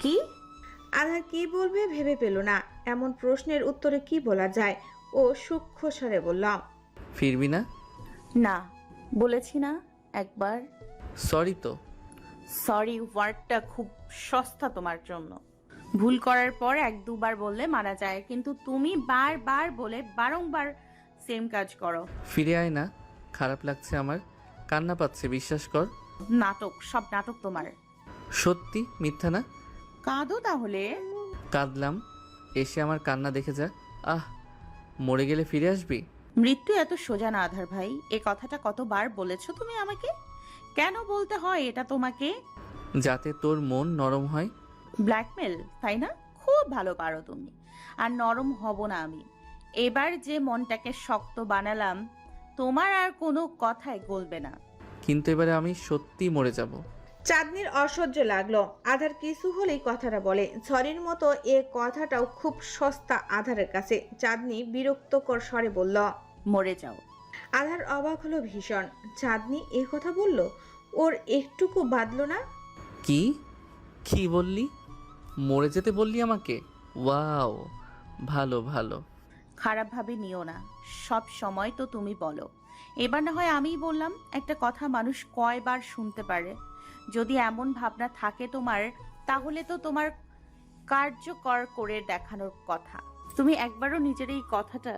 কি? আধার কি বলবে ভেবে পেল না। এমন প্রশ্নের উত্তরে কি বলা যায়। ও সূক্ষ্ম স্বরে বলল, ফিরবি না? না, বলেছি না একবার। সরি তো। সরি ওয়ার্ডটা খুব সস্তা তোমার জন্য। ভুল করার পর এক দুবার বললে মানা যায়, কিন্তু তুমি বারবার বলে বারংবার সেম কাজ করো। ফিরে আয় না, খারাপ লাগছে আমার, কান্না পাচ্ছে, বিশ্বাস কর। নাটক, সব নাটক তোমার। সত্যি, মিথ্যা না। কাঁদো তাহলে। কাঁদলাম, এসে আমার কান্না দেখে যা। আহ, মরে গেলে ফিরে আসবি? মৃত্যু এত সোজা না আধার ভাই। এ কথাটা কতবার বলেছো তুমি আমাকে? কেন বলতে হয় এটা তোমাকে? যাতে তোর মন নরম হয়। ব্ল্যাকমেল, তাই না? খুব ভালো পারো তুমি। আর নরম হব না আমি। এবার যে মনটাকে শক্ত বানালাম, তোমার আর কোনো কথাই গলবে না। কিন্তু এবারে আমি সত্যি মরে যাব। চাঁদনির অসহ্য লাগলো। আধার কিছু হলেই কথাটা বলে। সরির মতো এ কথাটাও খুব সস্তা আধারের কাছে। চাঁদনি বিরক্তকর স্বরে বলল, মরে যাও। আধার অবাক হলো ভীষণ। চাঁদনি এ কথা বলল, ওর একটুকু বাদলো না। কি কি বললি? মরে যেতে বললি আমাকে? ওয়াও, ভালো ভালো। খারাপভাবে নিও না, সব সময় তো তুমি বলো। এবার না হয় আমিই বললাম। একটা কথা মানুষ কয়বার শুনতে পারে? যদি এমন ভাবনা থাকে তোমার, তাহলে তো তোমার কার্যকর করে দেখানোর কথা। তুমি একবারও নিজের এই কথাটা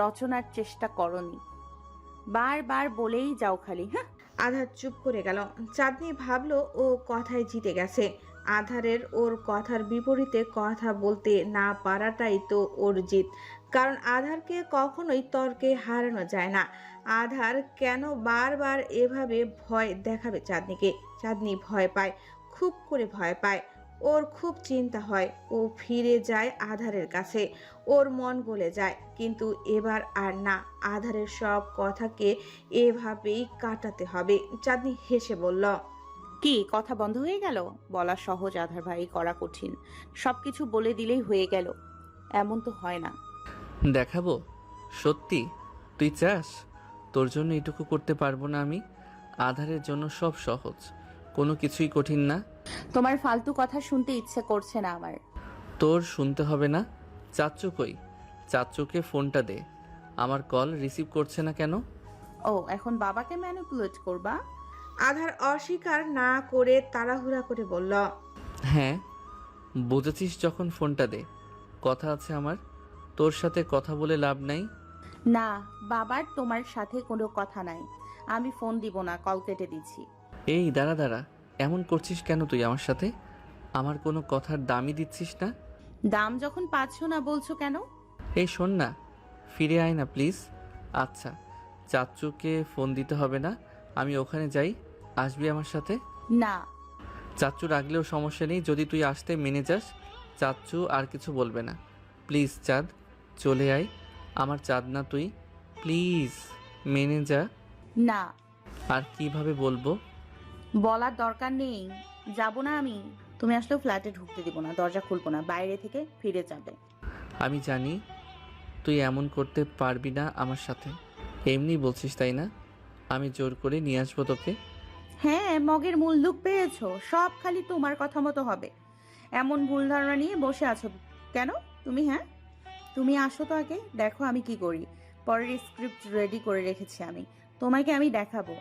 রচনার চেষ্টা করনি, বারবার বলেই যাও খালি। হ্যাঁ, আধার চুপ করে গেল। চাঁদনি ভাবলো ও কথায় জিতে গেছে। আধারের ওর কথার বিপরীতে কথা বলতে না পারাটাই তো ওর জিত। কারণ আধারকে কখনোই তর্কে হারানো যায় না। আধার কেন বারবার এভাবে ভয় দেখাবে চাঁদনিকে? চাঁদনি ভয় পায়, খুব করে ভয় পায়। ওর খুব চিন্তা হয়। ও ফিরে যায় আধারের কাছে। ওর মন গলে যায়। কিন্তু এবার আর না। আধারের সব কথাকে এভাবেই কাটাতে হবে। চাঁদনি হেসে বলল, কি কথা বন্ধ হয়ে গেল? বলা সহজ আধার ভাই, করা কঠিন। সবকিছু বলে দিলেই হয়ে গেল, এমন তো হয় না। দেখাবো? সত্যি? তুই চাস? তোর জন্য এটুকু করতে পারবো না আমি? আধারের জন্য সব সহজ, কোনো কিছুই কঠিন না। তোমার ফালতু কথা শুনতে ইচ্ছে করছে না আমার। তোর শুনতে হবে না। চাচ্চু কই? চাচ্চুকে ফোনটা দে। আমার কল রিসিভ করছে না কেন? ও, এখন বাবাকে ম্যানিপুলেট করবা? আধার অস্বীকার না করে তাড়াহুড়া করে বলল, হ্যাঁ, বুঝেছিস, যখন ফোনটা দে। কথা আছে আমার, তোর সাথে কথা বলে লাভ নাই। না, বাবার তোমার সাথে কোনো কথা নাই। আমি ফোন দিব না, কল কেটে দিচ্ছি। এই দাঁড়া দাঁড়া, এমন করছিস কেন তুই আমার সাথে? আমার কোনো কথার দামই দিচ্ছিস না। দাম যখন পাচ্ছ না, বলছো কেন? এই শোন না, ফিরে আয় না প্লিজ। আচ্ছা, চাচ্চুকে ফোন দিতে হবে না, আমি ওখানে যাই, আসবি আমার সাথে? না। চাচ্চু রাগলেও সমস্যা নেই, যদি তুই আসতে মেনে যাস, চাচ্চু আর কিছু বলবে না। প্লিজ চাঁদ, চলে আয়। আমার চাঁদ না তুই? প্লিজ মেনে যা। না, আর কিভাবে বলবো? বলার দরকার নেই। যাব না আমি। তুমি আসলেও ফ্ল্যাটে ঢুকতে দিব না, দরজা খুলবো না, বাইরে থেকে ফিরে যাবে। আমি জানি তুই এমন করতে পারবি না আমার সাথে। এমনি বলছিস তাই না? আমি জোর করে নিয়ে আসবো তোকে। হ্যাঁ, মগের মুল্লুক পেয়েছো, সব খালি তোমার কথা মতো হবে। এমন ভুল ধারণা নিয়ে বসে আছো কেন তুমি? হ্যাঁ, তুমি আসো তো আগে, দেখো আমি কি করি। পরের স্ক্রিপ্ট রেডি করে রেখেছি আমি। তোমাকে আমি দেখাবো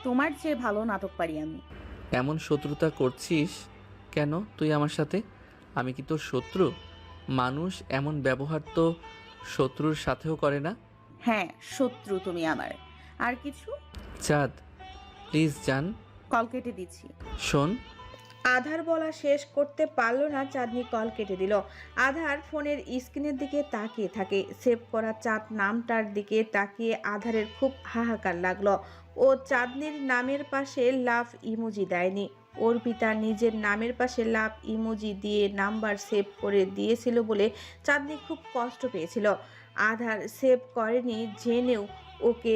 তোমার চেয়ে ভালো নাটক পারি আমি। এমন শত্রুতা করছিস কেন তুই আমার সাথে? আমি কি তোর শত্রু? মানুষ এমন ব্যবহার তো শত্রুর সাথেও করে না। হ্যাঁ, শত্রু তুমি আমার। আর কিছু? চাঁদ, প্লিজ জান। কল কেটে দিচ্ছি। শোন। আধার বলা শেষ করতে পারল না। চাঁদনি কল কেটে দিল। আধার ফোনের স্ক্রিনের দিকে তাকিয়ে থাকে। সেভ করা চাঁদ নামটার দিকে তাকিয়ে আধারের খুব হাহাকার লাগলো। ও চাঁদনির নামের পাশে লাভ ইমোজি দেয়নি। অর্পিতা নিজের নামের পাশে লাভ ইমোজি দিয়ে নাম্বার সেভ করে দিয়েছিল বলে চাঁদনি খুব কষ্ট পেয়েছিল। আধার সেভ করেনি জেনেও ওকে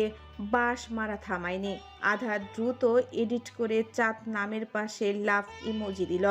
বাঁশ মারা থামায়নি। আধার দ্রুত এডিট করে চাঁদ নামের পাশে লাভ ইমোজি দিল।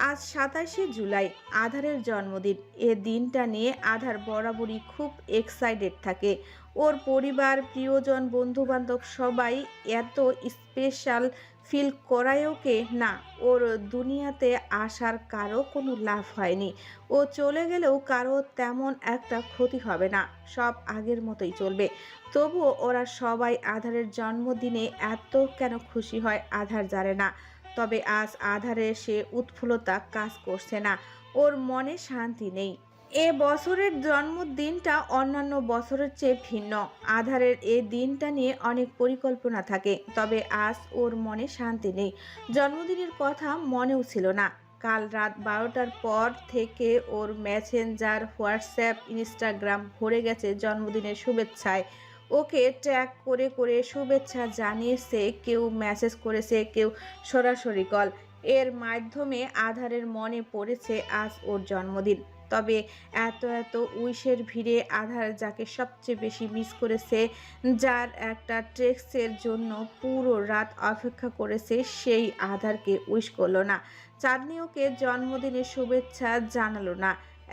আজ 27শে জুলাই, আধারের জন্মদিন। এ দিনটা নিয়ে আধার বরাবরই খুব এক্সাইটেড থাকে। ওর পরিবার, প্রিয়জন, বন্ধুবান্ধব সবাই এত স্পেশাল ফিল করায় ওকে না। ওর দুনিয়াতে আসার কারো কোনো লাভ হয়নি। ও চলে গেলেও কারো তেমন একটা ক্ষতি হবে না, সব আগের মতোই চলবে। তবুও ওরা সবাই আধারের জন্মদিনে এত কেন খুশি হয় আধার জানে না। তবে আজ আধারের সে উৎফুল্লতা কাজ করছে না, ওর মনে শান্তি নেই। এ বছরের জন্মদিনটা অন্যান্য বছরের চেয়ে ভিন্ন। আধারের এই দিনটা নিয়ে অনেক পরিকল্পনা থাকে, তবে আজ ওর মনে শান্তি নেই। জন্মদিনের কথা মনেও ছিল না। কাল রাত 12টার পর থেকে ওর মেসেঞ্জার, হোয়াটসঅ্যাপ, ইনস্টাগ্রাম ভরে গেছে জন্মদিনের শুভেচ্ছায়। ওকে ট্র্যাগ করে করে শুভেচ্ছা জানিয়েছে, কেউ মেসেজ করেছে, কেউ সরাসরি কল। এর মাধ্যমে আধারের মনে পড়েছে আজ ওর জন্মদিন। তবে এত এত উইশের ভিড়ে আধার যাকে সবচেয়ে বেশি মিস করেছে, যার একটা টেক্সটের জন্য পুরো রাত অপেক্ষা করেছে, সেই আধারকে উইশ করলো না। চাঁদনি ওকে জন্মদিনের শুভেচ্ছা জানালো না,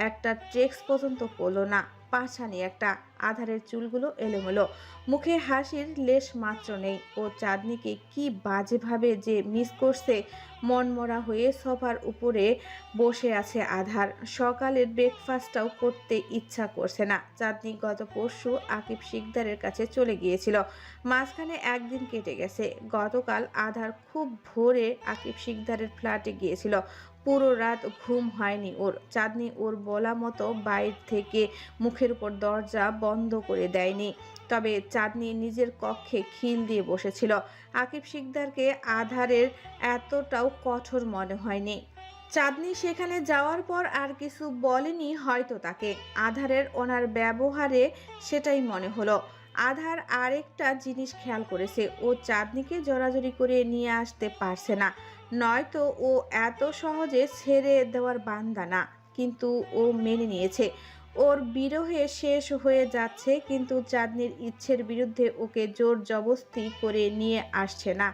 একটা টেক্সট পর্যন্ত করলো না। পাছানি একটা। আধারের চুলগুলো এলোমেলো, মুখে হাসির লেশ মাত্র নেই। ও চাঁদনিকে কি বাজেভাবে যে মিস করছে। মনমরা হয়ে সোফার উপরে বসে আছে আধার। সকালের ব্রেকফাস্টটাও করতে ইচ্ছা করছে না। চাঁদনি গত পরশু আকিব শিকদারের কাছে চলে গিয়েছিল, মাঝখানে একদিন কেটে গেছে। গতকাল আধার খুব ভোরে আকিব শিকদারের ফ্ল্যাটে গিয়েছিল। পুরো রাত ঘুম হয়নি ওর। চাঁদনি ওর বলা মতো বাইর থেকে মুখের উপর দরজা বন্ধ করে দেয়নি, তবে চাঁদনি নিজের কক্ষে খিল দিয়ে বসেছিল। আকিব শিকদারকে আধারের এতটাও কঠোর মনে হয়নি। চাঁদনি সেখানে যাওয়ার পর আর কিছু বলেনি হয়তো তাকে। আধারের ওনার ব্যবহারে সেটাই মনে হলো। আধার আরেকটা জিনিস খেয়াল করেছে, ও চাঁদনিকে জড়াজড়ি করে নিয়ে আসতে পারছে না। নয়তো ও এত সহজে ছেড়ে দেওয়ার বান্দা না, কিন্তু ও মেনে নিয়েছে। ওর বিরহে শেষ হয়ে যাচ্ছে, কিন্তু চাঁদনির ইচ্ছের বিরুদ্ধে ওকে জোর জবস্তি করে নিয়ে আসছে না।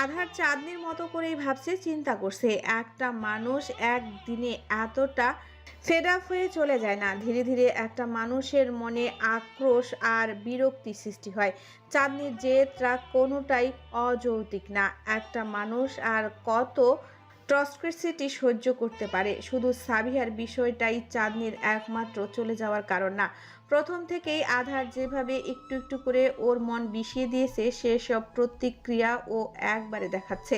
আধার চাঁদনির মতো করেই ভাবছে, চিন্তা করছে। একটা মানুষ একদিনে এতটা ফেড আপ হয়ে চলে যায় না। ধীরে ধীরে একটা মানুষের মনে আক্রোশ আর বিরক্তি সৃষ্টি হয়। চাঁদনির জেদ, রাগ কোনোটাই অযৌক্তিক না। একটা মানুষ আর কত টক্সিসিটি সহ্য করতে পারে? শুধু সাবিহার বিষয়টাই চাঁদনির একমাত্র চলে যাওয়ার কারণ না। প্রথম থেকেই আধার যেভাবে একটু একটু করে ওর মন বিষিয়ে দিয়েছে, সেসব প্রতিক্রিয়া ও একবারে দেখাচ্ছে।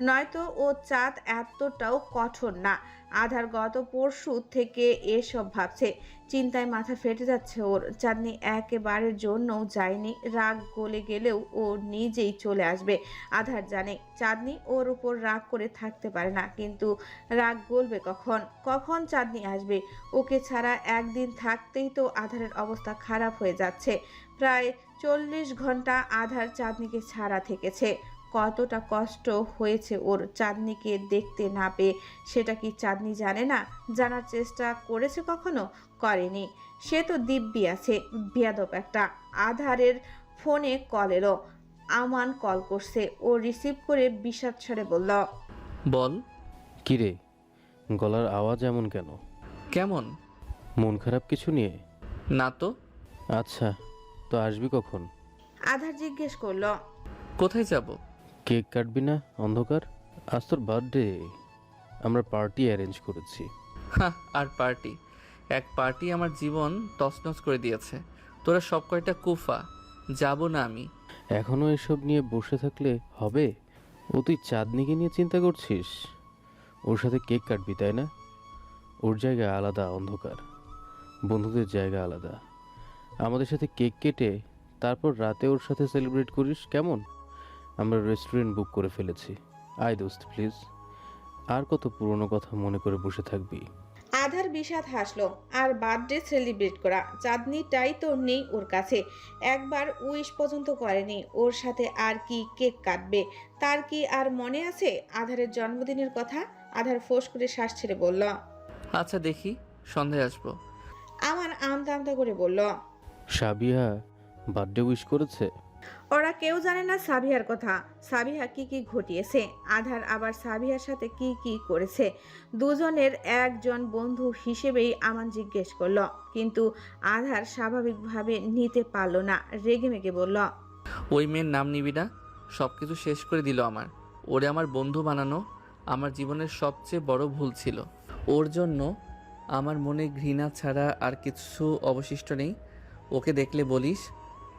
নয়তো ও চাঁদ এতটাও কঠোর না। আধার গত পরশু থেকে এসব ভাবছে। চিন্তায় মাথা ফেটে যাচ্ছে ওর। চাঁদনি একেবারের জন্যও যায়নি। রাগ গলে গেলেও ও নিজেই চলে আসবে। আধার জানে চাঁদনি ওর উপর রাগ করে থাকতে পারে না, কিন্তু রাগ গলবে কখন? কখন চাঁদনি আসবে? ওকে ছাড়া একদিন থাকতেই তো আধারের অবস্থা খারাপ হয়ে যাচ্ছে। প্রায় 40 ঘন্টা আধার চাঁদনিকে ছাড়া থেকেছে। কতটা কষ্ট হয়েছে ওর চাঁদনিকে দেখতে না পেয়ে। সেটা কি চাঁদনি জানে না? জানার চেষ্টা করেছে কখনো? করেনি। সে তো দিব্যি আছে। বেয়াদব একটা। আধারের ফোনে কল এলো। আমান কল করছে। ও রিসিভ করে বিষাদ স্বরে বলল, বল। কিরে, গলার আওয়াজ এমন কেন? কেমন? মন খারাপ কিছু নিয়ে? না তো। আচ্ছা, তো আসবি কখন? আধার জিজ্ঞেস করলো, কোথায় যাব? কেক কাটবি না অন্ধকার? আজ তোর বার্থডে, আমরা পার্টি অ্যারেঞ্জ করেছি। হ্যাঁ, আর পার্টি? এক পার্টি আমার জীবন তছনছ করে দিয়েছে। তোরা সব কয়টা কুফা, যাব না আমি। এখনও এসব নিয়ে বসে থাকলে হবে? ও তুই চাঁদনিকে নিয়ে চিন্তা করছিস? ওর সাথে কেক কাটবি তাই না? ওর জায়গা আলাদা অন্ধকার, বন্ধুদের জায়গা আলাদা। আমাদের সাথে কেক কেটে তারপর রাতে ওর সাথে সেলিব্রেট করিস কেমন? আমরা রেস্টুরেন্ট বুক করে ফেলেছি। আয় দোস্ত প্লিজ। আর কত পুরনো কথা মনে করে বসে থাকবি? আধার বিষাদ হাসলো। আর বার্থডে সেলিব্রেট করা চাঁদনিটাই তো নেই ওর কাছে। একবার উইশ পর্যন্ত করেনি। ওর সাথে আর কি কেক কাটবে? তার কি আর মনে আছে আধারের জন্মদিনের কথা? আধার ফোঁস করে শ্বাস ছেড়ে বলল, আচ্ছা দেখি, সন্ধ্যায় আসবো। আমার আমতা আমতা করে বলল, সাবিয়া বার্থডে উইশ করেছে? ওরা কেউ জানে না সাবিহার কথা। সাবিহা কি কি ঘটিয়েছে, আধার আবার সাবিহার সাথে কি কি করেছে। দুজনের একজন বন্ধু হিসেবেই আমান জিজ্ঞেস করলো, কিন্তু আধার স্বাভাবিকভাবে নিতে পারল না, রেগেমেগে বলল, ওই মেয়ের নাম নিবি না? সব কিছু শেষ করে দিল আমার। ওরে আমার বন্ধু বানানো আমার জীবনের সবচেয়ে বড় ভুল ছিল। ওর জন্য আমার মনে ঘৃণা ছাড়া আর কিছু অবশিষ্ট নেই। ওকে দেখলে বলিস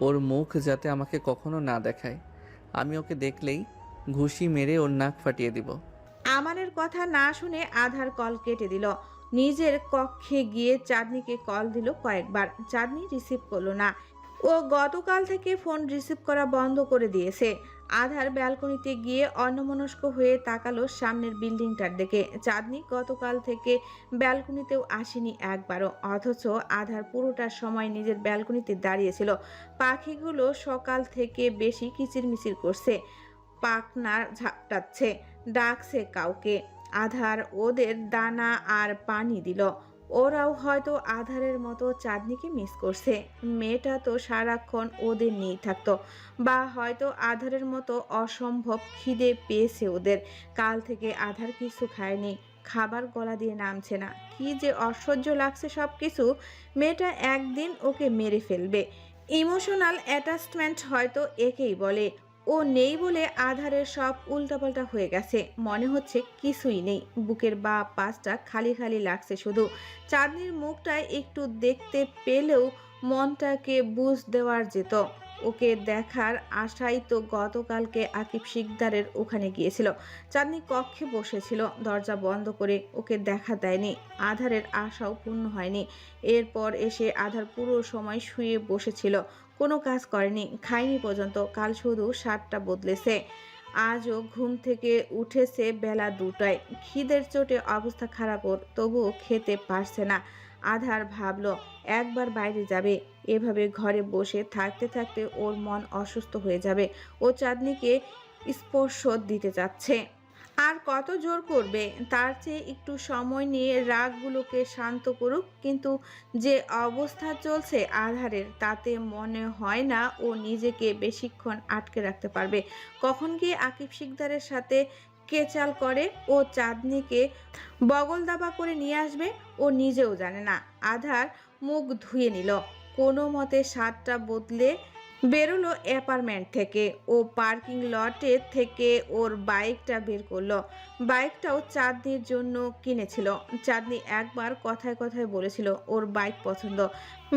ওর মুখ যাতে আমাকে কখনো না দেখায়। আমি ওকে দেখলেই ঘুষি মেরে ওর নাক ফাটিয়ে দিব। আমানের কথা না শুনে আধার কল কেটে দিল। নিজের কক্ষে গিয়ে চাঁদনিকে কল দিল কয়েকবার, চাঁদনি রিসিভ করলো না। ও গতকাল থেকে ফোন রিসিভ করা বন্ধ করে দিয়েছে। আধার ব্যালকনিতে গিয়ে অন্যমনস্ক হয়ে তাকালো সামনের বিল্ডিংটার দিকে। চাঁদনি গতকাল থেকে ব্যালকনিতেও আসেনি একবারও, অথচ আধার পুরোটা সময় নিজের ব্যালকনিতে দাঁড়িয়েছিল। পাখিগুলো সকাল থেকে বেশি কিচিরমিচির করছে, পাখনা ঝাপটাচ্ছে, ডাকছে কাউকে। আধার ওদের দানা আর পানি দিল। ওরাও হয়তো আধারের মতো চাঁদনিকে মিস করছে। মেয়েটা তো সারাক্ষণ ওদের নিয়েই থাকতো, বা হয়তো আধারের মতো অসম্ভব খিদে পেয়েছে ওদের। কাল থেকে আধার কিছু খায়নি, খাবার গলা দিয়ে নামছে না। কি যে অসহ্য লাগছে সব কিছু। মেয়েটা একদিন ওকে মেরে ফেলবে। ইমোশনাল অ্যাটাচমেন্ট হয়তো একেই বলে। ও নেই বলে আধারের সব উল্টাপাল্টা হয়ে গেছে, মনে হচ্ছে কিছুই নেই। বুকের বা পাশটা খালি খালি লাগছে শুধু। চাঁদনির মুখটায় একটু দেখতে পেলেও মনটাকে বুঝ দেওয়ার যেত। ওকে দেখার আশাই তো গতকালকে আকিব শিকদারের ওখানে গিয়েছিল। চাঁদনি কক্ষে বসেছিল দরজা বন্ধ করে, ওকে দেখা দেয়নি। আধারের আশাও পূর্ণ হয়নি। এরপর এসে আধার পুরো সময় শুয়ে বসেছিল, কোনো কাজ করেনি, খায়নি পর্যন্ত। কাল শুধু শার্টটা বদলেছে। আজও ঘুম থেকে উঠেছে বেলা 2টায়। খিদের চোটে অবস্থা খারাপ ওর, তবুও খেতে পারছে না। আধার ভাবলো একবার বাইরে যাবে। এভাবে ঘরে বসে থাকতে থাকতে ওর মন অসুস্থ হয়ে যাবে। ও চাঁদনিকে স্পর্শ দিতে চাচ্ছে, আর কত জোর করবে। তার চেয়ে একটু সময় নিয়ে রাগগুলোকে শান্ত করুক। কিন্তু যে অবস্থা চলছে আধারের, তাতে মনে হয় না ও নিজেকে বেশিক্ষণ আটকে রাখতে পারবে। কখন গিয়ে আকিব শিকদারের সাথে কেচাল করে ও চাঁদনিকে বগল দাবা করে নিয়ে আসবে, ও নিজেও জানে না। আধার মুখ ধুয়ে নিল, কোনো মতে শার্টটা বদলে বেরোলো অ্যাপার্টমেন্ট থেকে। ও পার্কিং লটে থেকে ওর বাইকটা বের করলো। বাইকটাও চাঁদনির জন্য কিনেছিল। চাঁদনি একবার কথায় কথায় বলেছিল ওর বাইক পছন্দ,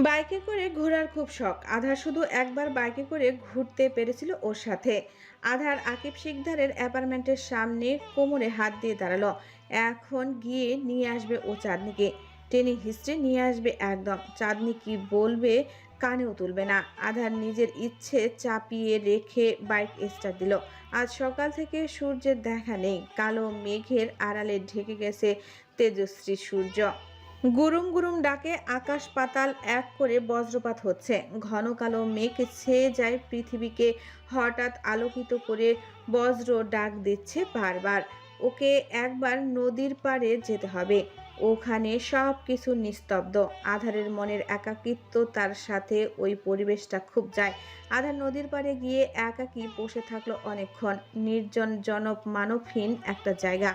বাইকে করে ঘোরার খুব শখ। আধার শুধু একবার বাইকে করে ঘুরতে পেরেছিল ওর সাথে। আধার আকিব শিকদারের অ্যাপার্টমেন্টের সামনে কোমরে হাত দিয়ে দাঁড়ালো। এখন গিয়ে নিয়ে আসবে ও চাঁদনিকে, টেনে হিস্ট্রি নিয়ে আসবে একদম। চাঁদনি কি বলবে কানেও তুলবে না। আধার নিজের ইচ্ছে চাপিয়ে রেখে বাইক স্টার্ট দিল। আজ সকাল থেকে সূর্যের দেখা নেই, কালো মেঘের আড়ালে ঢেকে গেছে তেজশ্রী সূর্য। গুরুম গুরুম ডাকে আকাশ পাতাল এক করে বজ্রপাত হচ্ছে। ঘন কালো মেঘ ছেয়ে যায় পৃথিবীকে, হঠাৎ আলোকিত করে বজ্র ডাক দিচ্ছে বারবার। ওকে একবার নদীর পাড়ে যেতে হবে, ওখানে সব কিছু নিস্তব্ধ। আধারের মনের একাকিত্ব তার সাথে ওই পরিবেশটা খুব যায়। আধার নদীর পাড়ে গিয়ে একাকী বসে থাকলো অনেকক্ষণ। নির্জন জনপ মানবহীন একটা জায়গা।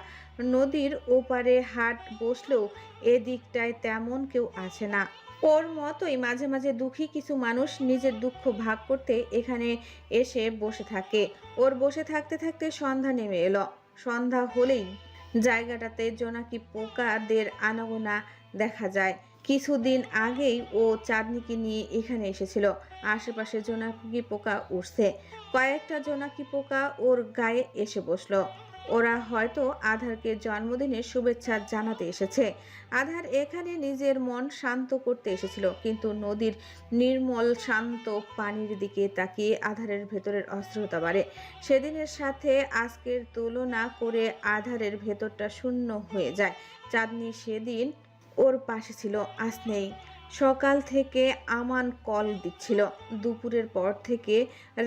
নদীর ওপারে হাট বসলেও এদিকটায় তেমন কেউ আছে না। ওর মতোই মাঝে মাঝে দুঃখী কিছু মানুষ নিজের দুঃখ ভাগ করতে এখানে এসে বসে থাকে। ওর বসে থাকতে থাকতে সন্ধ্যা নেমে এলো। সন্ধ্যা হলেই জায়গাটাতে জোনাকি পোকাদের আনাগোনা দেখা যায়। কিছুদিন আগেই ও চাঁদনিকে নিয়ে এখানে এসেছিল। আশেপাশে জোনাকি পোকা উঠছে। কয়েকটা জোনাকি পোকা ওর গায়ে এসে বসলো। ওরা হয়তো আধারকে জন্মদিনের শুভেচ্ছা জানাতে এসেছে। আধার এখানে নিজের মন শান্ত করতে এসেছিল, কিন্তু নদীর নির্মল শান্ত পানির দিকে তাকিয়ে আধারের ভেতরের অস্থিরতা বাড়ে। সেদিনের সাথে আজকের তুলনা করে আধারের ভেতরটা শূন্য হয়ে যায়। চাঁদনি সেদিন ওর পাশে ছিল, আজ নেই। সকাল থেকে আমান কল দিচ্ছিল, দুপুরের পর থেকে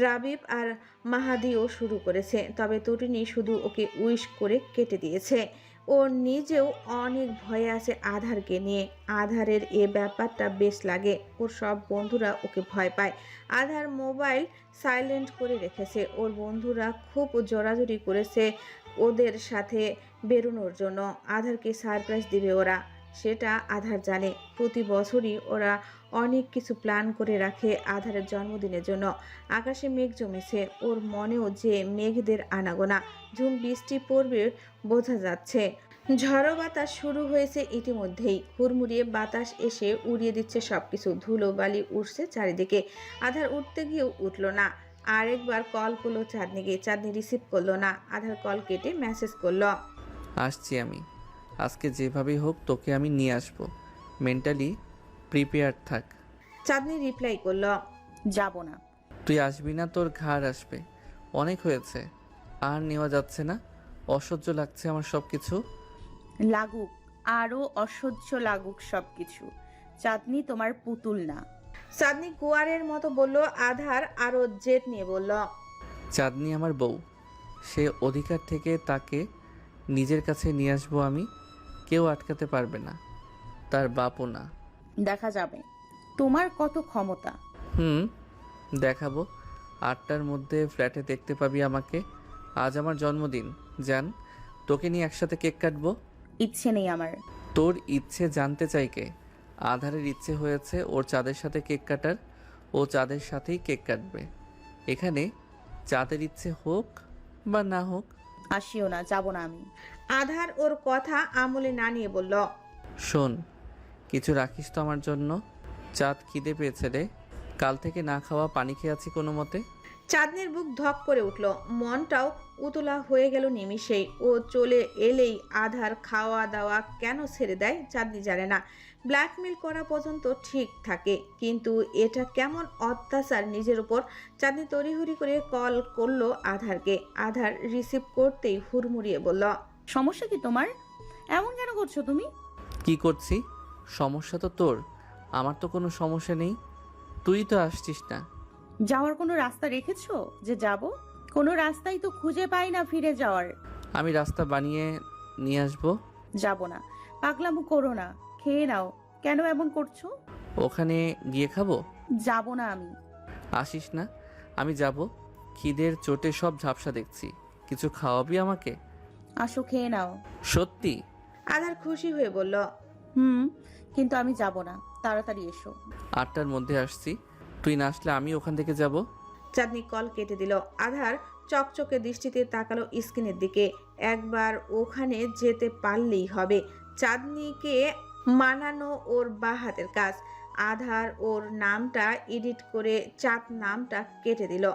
রাবিব আর মাহাদিও শুরু করেছে, তবে তটিনী শুধু ওকে উইশ করে কেটে দিয়েছে। ও নিজেও অনেক ভয়ে আছে আধারকে নিয়ে। আধারের এ ব্যাপারটা বেশ লাগে, ওর সব বন্ধুরা ওকে ভয় পায়। আধার মোবাইল সাইলেন্ট করে রেখেছে, ওর বন্ধুরা খুব জোরাজুরি করেছে ওদের সাথে বেরোনোর জন্য। আধারকে সারপ্রাইজ দিবে ওরা, সেটা আধার জানে। প্রতি বছরই ওরা অনেক কিছু প্ল্যান করে রাখে আধারের জন্মদিনের জন্য। আকাশে মেঘ জমেছে, ওর মনেও যে মেঘদের আনাগোনা। ঝুম বৃষ্টি পড়বে বোঝা যাচ্ছে। ঝড়ো বাতাস শুরু হয়েছে ইতিমধ্যেই, হুড়মুড়িয়ে বাতাস এসে উড়িয়ে দিচ্ছে সবকিছু। ধুলো বালি উঠছে চারিদিকে। আধার উঠতে গিয়েও উঠল না। আরেকবার কল করলো চাঁদনিকে, চাঁদনি রিসিভ করলো না। আধার কল কেটে মেসেজ করলো, আসছি আমি। আজকে যেভাবেই হোক তোকে আমি নিয়ে আসবো। মেন্টালি প্রিপেয়ার থাক। চাঁদনি রিপ্লাই করলো, যাব না। তুই আসবি না, তোর ঘাড় আসবে। অনেক হয়েছে, আর নেওয়া যাচ্ছে না। অসহ্য লাগছে আমার সব কিছু। লাগুক, আরো অসহ্য লাগুক সবকিছু। চাঁদনি তোমার পুতুল না। চাঁদনি কুয়ারের মতো বলল। আধার আরো জেদ নিয়ে বলল, চাঁদনি আমার বউ, সে অধিকার থেকে তাকে নিজের কাছে নিয়ে আসবো আমি। কেউ আটকাতে পারবে না, তার বাপও না। দেখা যাবে তোমার কত ক্ষমতা। দেখাবো। 8টার মধ্যে ফ্ল্যাটে দেখতে পাবি আমাকে। আজ আমার জন্মদিন, জান। তোকে নিয়ে একসাথে কেক কাটবো। ইচ্ছে নেই আমার। তোর ইচ্ছে জানতে চাই কে? আধারের ইচ্ছে হয়েছে ওর চাঁদের সাথে কেক কাটার। ও চাঁদের সাথেই কেক কাটবে। এখানে চাঁদের ইচ্ছে হোক বা না হোক। আসিও না, যাব না আমি। আধার ওর কথা আমলে না নিয়ে বলল, শোন, কিছু রাখিস তো আমার জন্য। চাঁদ খিদে পেয়েছে রে, কাল থেকে না খাওয়া পানি খেয়ে আছি কোনো মতে। চাঁদনির বুক ধক করে উঠল, মনটাও উতলা হয়ে গেল নিমিষেই। ও চলে এলেই আধার খাওয়া দাওয়া কেন ছেড়ে দেয় চাঁদনি জানে না। ব্ল্যাকমেল করা পর্যন্ত ঠিক থাকে, কিন্তু এটা কেমন অত্যাচার নিজের উপর। চাঁদনি তড়িঘড়ি করে কল করলো আধারকে। আধার রিসিভ করতেই হুড়মুড়িয়ে বলল, সমস্যা কি তোমার? এমন কেন করছো তুমি? কি করছি? সমস্যা তো তোর, আমার তো কোনো সমস্যা নেই। তুই তো আসছিস না। যাওয়ার কোনো রাস্তা রেখেছো যে যাব? কোনো রাস্তাই তো খুঁজে পাই না ফিরে যাওয়ার। আমি রাস্তা বানিয়ে নিয়ে আসবো। যাব না। পাগলামো করো না, খেয়ে নাও। কেন এমন করছো? ওখানে গিয়ে খাবো। যাব না আমি। আসিস না, আমি যাব। খিদের চোটে সব ঝাপসা দেখছি। কিছু খাওয়াবি আমাকে? আসো, খেয়ে নাও। সত্যি? আধার খুশি হয়ে বলল, কিন্তু আমি যাব না। তাড়াতাড়ি এসো। 8টার মধ্যে আসছি। তুই না আসলে আমি ওখান থেকে যাব। চাঁদনি কল কেটে দিল। আধার চকচকে দৃষ্টিতে তাকালো স্ক্রিনের দিকে। একবার ওখানে যেতে পারলেই হবে। চাঁদনিকে মানানো ওর বা হাতের কাজ। আধার ওর নামটা এডিট করে চাঁদ নামটা কেটে দিল।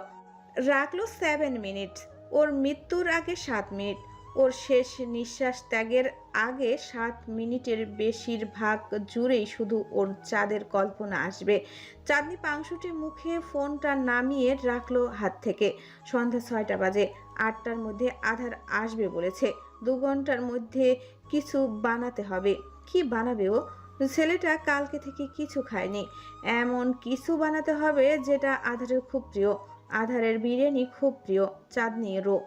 রাখলো 7 মিনিট। ওর মৃত্যুর আগে 7 মিনিট। ওর শেষ নিঃশ্বাস ত্যাগের আগে 7 মিনিটের বেশিরভাগ জুড়েই শুধু ওর চাঁদের কল্পনা আসবে। চাঁদনি পাংশুটি মুখে ফোনটা নামিয়ে রাখলো হাত থেকে। সন্ধ্যা 6টা বাজে। 8টার মধ্যে আধার আসবে বলেছে। 2 ঘন্টার মধ্যে কিছু বানাতে হবে। কি বানাবে ও? ছেলেটা কালকে থেকে কিছু খায়নি। এমন কিছু বানাতে হবে যেটা আধারের খুব প্রিয়। আধারের বিরিয়ানি খুব প্রিয়, চাঁদনিরও।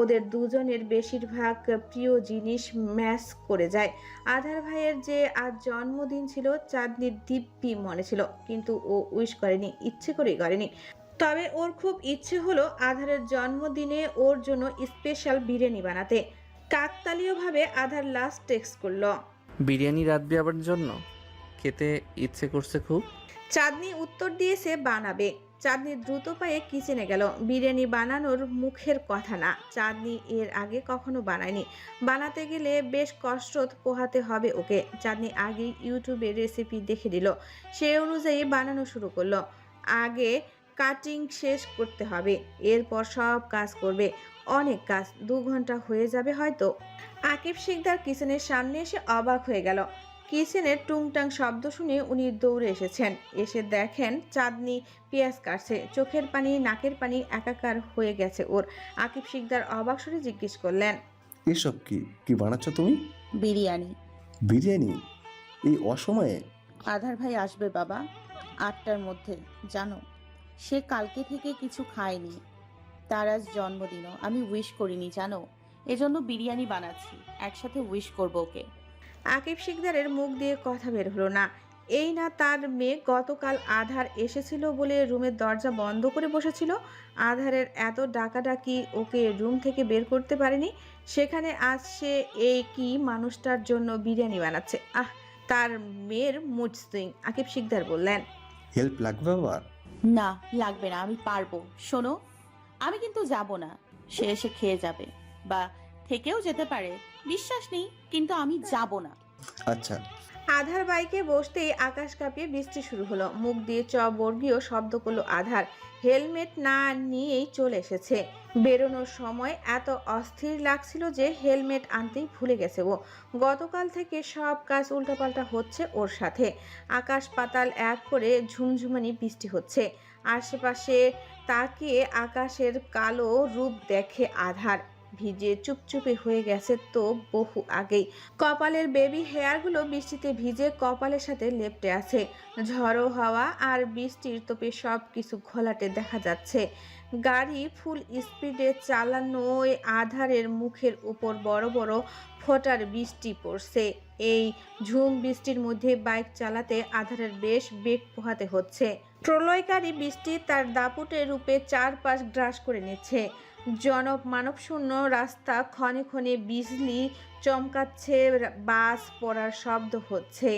ওদের দুজনের বেশিরভাগ প্রিয় জিনিস ম্যাচ করে যায়। আধার ভাইয়ের যে আজ জন্মদিন ছিল, চাঁদনির দিব্যি মনে ছিল, কিন্তু ও উইশ করেনি, ইচ্ছে করেই করেনি। তবে ওর খুব ইচ্ছে হলো আধারের জন্মদিনে ওর জন্য স্পেশাল বিরিয়ানি বানাতে। কাকতালীয়ভাবে আধার লাস্ট টেক্সট করলো, বিরিয়ানি রাঁধবি আবার জন্য? খেতে ইচ্ছে করছে খুব। চাঁদনি উত্তর দিয়েছে বানাবে। চাঁদনি দ্রুত পায়ে কিচেনে গেল। বিরিয়ানি বানানোর মুখের কথা না, চাঁদনি এর আগে কখনো বানায়নি। বানাতে গেলে বেশ কষ্ট পোহাতে হবে ওকে। চাঁদনি আগেই ইউটিউবে রেসিপি দেখে দিল, সে অনুযায়ী বানানো শুরু করলো। আগে কাটিং শেষ করতে হবে, এরপর সব কাজ করবে। অনেক কাজ, 2 ঘন্টা হয়ে যাবে হয়তো। আকিব শিকদার কিচেনের সামনে এসে অবাক হয়ে গেল। কিচেনের টুংটাং শব্দ শুনে উনি দৌড়ে এসেছেন। এসে দেখেন চাঁদনি পেঁয়াজ কাটছে। চোখের পানি নাকের পানি একাকার হয়ে গেছে ওর। আকিব শিকদার অবাক সুরে জিজ্ঞেস করলেন, এসব কি কি বানাচ্ছ তুমি? বিরিয়ানি। বিরিয়ানি এই অসময়ে? আধার ভাই আসবে বাবা, 8টার মধ্যে। জানো, সে কালকে থেকে কিছু খায়নি। তার আজ জন্মদিনও আমি উইশ করিনি জানো। এজন্য বিরিয়ানি বানাচ্ছি, একসাথে উইশ করবো ওকে। আকিব শিকদারের মুখ দিয়ে কথা বের হলো না। এই না তার মেয়ে গতকাল আধার এসেছিল বলে রুমের দরজা বন্ধ করে বসেছিল। আধারের এত ডাকাডাকি ওকে রুম থেকে বের করতে পারেনি, সেখানে আজ সে এই কি মানুষটার জন্য বিরিয়ানি বানাচ্ছে। তার মেয়ের মুড সুইং। আকিব শিকদার বললেন, হেল্প লাগবে আবার? না লাগবে না, আমি পারবো। শোনো, আমি কিন্তু যাব না। সে এসে খেয়ে যাবে বা থেকেও যেতে পারে, বিশ্বাস নেই, কিন্তু আমি যাব না। আচ্ছা। আধার বাইকে বসতেই আকাশ কাঁপিয়ে বৃষ্টি শুরু হলো। মুখ দিয়ে বর্গীয় শব্দ করলো আধার। হেলমেট না নিয়েই চলে এসেছে। বেরোনোর সময় এত অস্থির লাগছিল যে হেলমেট আনতেই ভুলে গেছে ও। গতকাল থেকে সব কাজ উল্টাপাল্টা হচ্ছে ওর সাথে। আকাশ পাতাল এক করে ঝুমঝুমানি বৃষ্টি হচ্ছে। আশেপাশে তাকিয়ে আকাশের কালো রূপ দেখে আধার। ভিজে চুপচুপে হয়ে গেছে তো বহু আগেই। কপালের বেবি হেয়ারগুলো বৃষ্টিতে ভিজে কপালের সাথে লেপ্টে আছে। ঝড়ো হাওয়া আর বৃষ্টির তোপে সব কিছু ঘোলাটে দেখা যাচ্ছে। গাড়ি ফুল স্পিডে চালানোয় আধারের মুখের উপর বড় বড় ফোঁটার বৃষ্টি পড়ছে। এই ঝুম বৃষ্টির মধ্যে বাইক চালাতে আধারের বেশ বেগ পোহাতে হচ্ছে। প্রলয়কারী বৃষ্টি তার দাপুটে রূপে চারপাশ গ্রাস করে নিচ্ছে। মানবশূন্য রাস্তা, ক্ষণে ক্ষণে বিজলি চমকাচ্ছে, বাস পড়ার শব্দ হচ্ছে।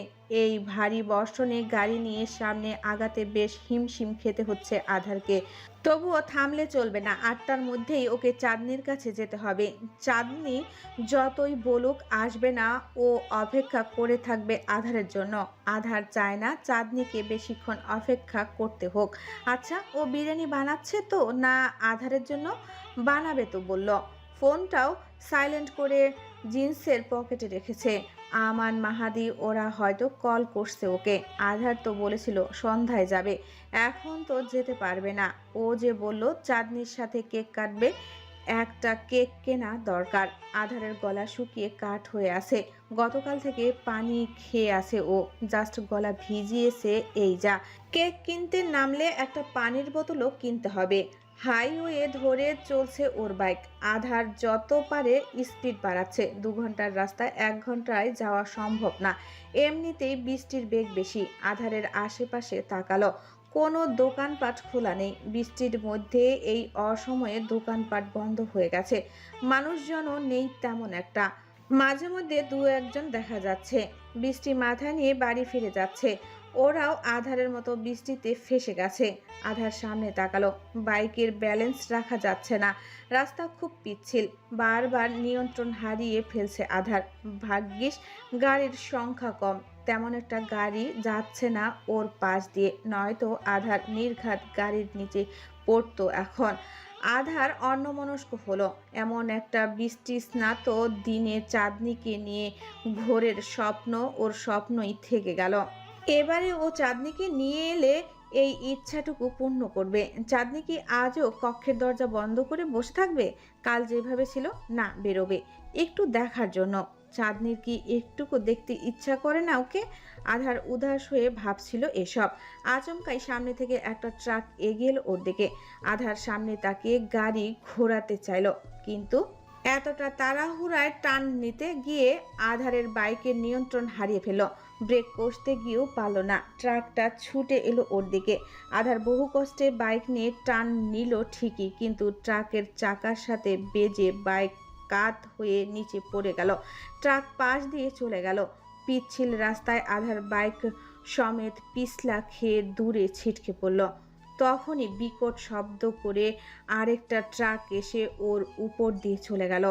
এই ভারী বর্ষণে গাড়ি নিয়ে সামনে আগাতে বেশ হিমশিম খেতে হচ্ছে আধারকে। তবুও থামলে চলবে না, 8টার মধ্যেই ওকে চাঁদনির কাছে যেতে হবে। চাঁদনি যতই বলুক আসবে না, ও অপেক্ষা করে থাকবে আধারের জন্য। আধার চায় না চাঁদনিকে বেশিক্ষণ অপেক্ষা করতে হোক। আচ্ছা, ও বিরিয়ানি বানাচ্ছে তো না আধারের জন্য? বানাবে তো বলল। ফোনটাও সাইলেন্ট করে জিন্সের পকেটে রেখেছে। আমান, মাহাদি ওরা হয়তো কল করছে ওকে। আধার তো বলেছিল সন্ধ্যায় যাবে, এখন তো যেতে পারবে না। ও যে বলল চাঁদনির সাথে কেক কাটবে, একটা কেক কেনা দরকার। আধারের গলা শুকিয়ে কাঠ হয়ে আছে। গতকাল থেকে পানি খেয়ে আছে ও, জাস্ট গলা ভিজিয়েছে এই যা। কেক কিনতে নামলে একটা পানির বোতলও কিনতে হবে। হাইওয়ে ধরে চলছে ওর বাইক। আধার যত পারে স্পিড বাড়াচ্ছে। 2 ঘন্টার রাস্তায় 1 ঘন্টায় যাওয়া সম্ভব না। এমনিতেই বৃষ্টির বেগ বেশি। আধারের আশেপাশে তাকালো, কোনো দোকানপাট খোলা নেই। বৃষ্টির মধ্যে এই অসময়ে দোকানপাট বন্ধ হয়ে গেছে। মানুষজনও নেই তেমন একটা। মাঝে মধ্যে 2-1 জন দেখা যাচ্ছে। বৃষ্টি মাথায় নিয়ে বাড়ি ফিরে যাচ্ছে। ওরাও আধারের মতো বৃষ্টিতে ফেসে গেছে। আধার সামনে তাকালো, বাইকের ব্যালেন্স রাখা যাচ্ছে না। রাস্তা খুব পিচ্ছিল, বারবার নিয়ন্ত্রণ হারিয়ে ফেলছে আধার। ভাগ্যিস গাড়ির সংখ্যা কম, তেমন একটা গাড়ি যাচ্ছে না ওর পাশ দিয়ে, নয়তো আধার নির্ঘাত গাড়ির নিচে পড়তো এখন। আধার অন্যমনস্ক হলো। এমন একটা বৃষ্টি স্নাত দিনে চাঁদনিকে নিয়ে ঘোরের স্বপ্ন ওর স্বপ্নই থেকে গেল। এবারে ও চাঁদনিকে নিয়ে এলে এই ইচ্ছাটুকু পূর্ণ করবে। চাঁদনি কি আজও কক্ষের দরজা বন্ধ করে বসে থাকবে? কাল যেভাবে ছিল, না, বেরোবে একটু দেখার জন্য। চাঁদনির কি একটুকু দেখতে ইচ্ছা করে না ওকে? আধার উদাস হয়ে ভাবছিল এসব। আচমকাই সামনে থেকে একটা ট্রাক এগিয়ে এলো ওর দিকে। আধার সামনে তাকিয়ে গাড়ি ঘোরাতে চাইল, কিন্তু এতটা তাড়াহুড়ায় টান নিতে গিয়ে আধারের বাইকের নিয়ন্ত্রণ হারিয়ে ফেলল। ব্রেক কষতে গিয়েও পারল না। ট্রাকটা ছুটে এলো ওর দিকে। আধার বহু কষ্টে বাইক নিয়ে টান নিল ঠিকই, কিন্তু ট্রাকের চাকার সাথে বেজে বাইক কাত হয়ে নিচে পড়ে গেল। ট্রাক পাশ দিয়ে চলে গেল। পিচ্ছিল রাস্তায় আধার বাইক সমেত পিছলা খেয়ে দূরে ছিটকে পড়ল। তখনই বিকট শব্দ করে আরেকটা ট্রাক এসে ওর উপর দিয়ে চলে গেল।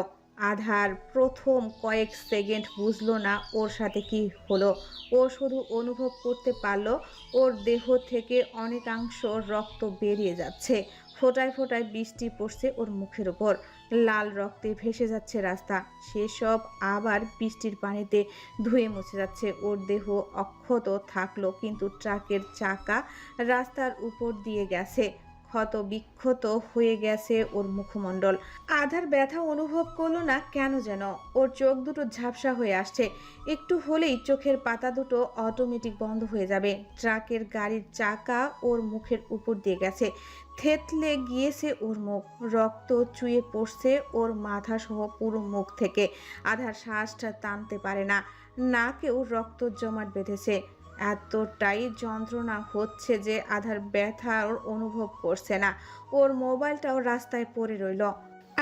আধার প্রথম কয়েক সেকেন্ড বুঝলো না ওর সাথে কি হলো। ও শুধু অনুভব করতে পারলো ওর দেহ থেকে অনেকাংশ রক্ত বেরিয়ে যাচ্ছে। ফোঁটায় ফোঁটায় বৃষ্টি পড়ছে ওর মুখের ওপর। লাল রক্তে ভেসে যাচ্ছে রাস্তা। সেসব আবার বৃষ্টির পানিতে ধুয়ে মুছে যাচ্ছে। ওর দেহ অক্ষত থাকলো, কিন্তু ট্রাকের চাকা রাস্তার উপর দিয়ে গেছে। ক্ষত বিক্ষত হয়ে গেছে ওর মুখমণ্ডল। আধার ব্যথা অনুভব করলো না কেন যেন। ওর চোখ দুটো ঝাপসা হয়ে আসছে। একটু হলেই চোখের পাতা দুটো অটোমেটিক বন্ধ হয়ে যাবে। ট্রাকের গাড়ির চাকা ওর মুখের উপর দিয়ে গেছে। থেতলে গিয়েছে ওর মুখ, রক্ত চুয়ে পড়ছে ওর মাথা সহ পুরো মুখ থেকে। আধার শ্বাসটা টানতে পারে না, নাকেও রক্ত জমাট বেঁধেছে। এতটাই যন্ত্রণা হচ্ছে যে আধার ব্যথার অনুভব করছে না। ওর মোবাইলটাও রাস্তায় পড়ে রইল।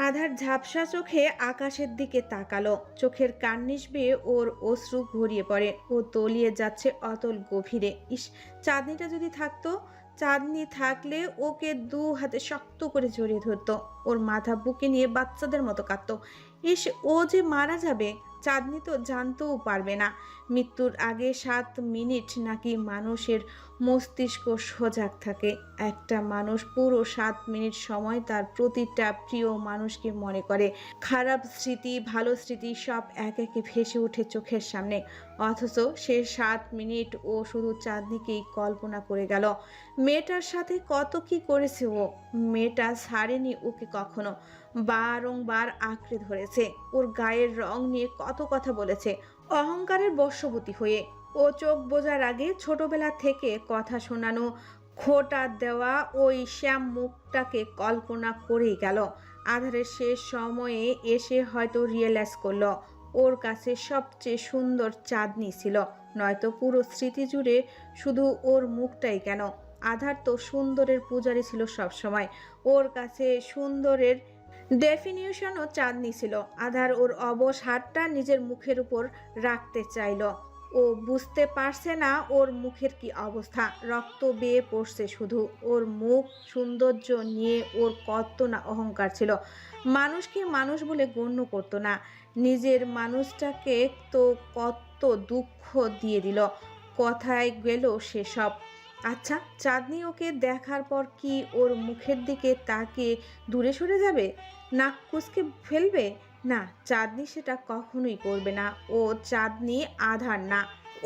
আধার ঝাপসা চোখে আকাশের দিকে তাকালো, চোখের কার্নিশ বেয়ে ওর অশ্রু গড়িয়ে পড়ে। ও তলিয়ে যাচ্ছে অতল গভীরে। ইস, চাঁদনিটা যদি থাকতো। চাঁদনি থাকলে ওকে দু হাতে শক্ত করে জড়িয়ে ধরতো, ওর মাথা বুকে নিয়ে বাচ্চাদের মতো কাঁদতো। ইস, ও যে মারা যাবে চাঁদনি তো জানতেও পারবে না। মৃত্যুর আগে 7 মিনিট নাকি মানুষের মস্তিষ্ক সজাগ থাকে। একটা মানুষ পুরো 7 মিনিট সময় তার প্রতিটা প্রিয় মানুষকে মনে করে। খারাপ স্মৃতি, ভালো স্মৃতি সব এক একে ভেসে ওঠে চোখের সামনে। অথচ সে 7 মিনিট ও শুধু চাঁদনিকেই কল্পনা করে গেল। মেয়েটার সাথে কত কি করেছে ও। মেয়েটা ছাড়েনি ওকে কখনো, বারংবার আঁকড়ে ধরেছে। ওর গায়ের রং নিয়ে কত কথা বলেছে অহংকারের বশবর্তী হয়ে। ও চোখ বোঝার আগে ছোটবেলা থেকে কথা শোনানো, খোঁটা দেওয়া ওই শ্যাম মুখটাকে কল্পনা করেই গেল। আধারের শেষ সময়ে এসে হয়তো রিয়েলাইজ করলো ওর কাছে সবচেয়ে সুন্দর চাঁদনি ছিল। নয়তো পুরো স্মৃতি জুড়ে শুধু ওর মুখটাই কেন, আধার তো সুন্দরের পূজারি ছিল সব সময়। ওর কাছে সুন্দরের ডেফিনিশনও চাঁদনি ছিল। আধার ওর অবশ হাতটা নিজের মুখের উপর রাখতে চাইল। ও বুঝতে পারছে না ওর মুখের কি অবস্থা। রক্ত বেয়ে পড়ছে শুধু। ওর মুখ সৌন্দর্য নিয়ে ওর কত না অহংকার ছিল। মানুষকে মানুষ বলে গণ্য করতো না। নিজের মানুষটাকে তো কত দুঃখ দিয়ে দিল। কথায় গেল সেসব। আচ্ছা, চাঁদনি ওকে দেখার পর কি ওর মুখের দিকে তাকিয়ে দূরে সরে যাবে, নাক কুঁচকে ফেলবে? না, চাঁদনি সেটা কখনোই করবে না। ও চাঁদনি আধার না।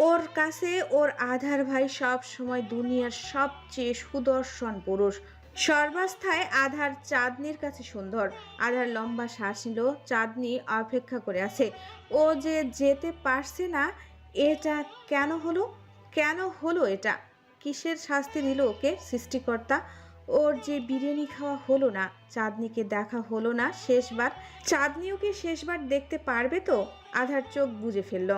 ওর কাছে ওর আধার ভাই সব সময় দুনিয়ার সবচেয়ে সুদর্শন পুরুষ। সর্বাবস্থায় আধার চাঁদনির কাছে সুন্দর। আধার লম্বা শ্বাস নিল। চাঁদনি অপেক্ষা করে আছে। ও যে যেতে পারছে না, এটা কেন হলো? কেন হলো এটা? কিসের শাস্তি দিল ওকে সৃষ্টিকর্তা? ওর যে বিরিয়ানি খাওয়া হলো না, চাঁদনিকে দেখা হলো না শেষবার, চাঁদনি ওকে শেষবার দেখতে পারবে তো? আধার চোখ বুজে ফেলল।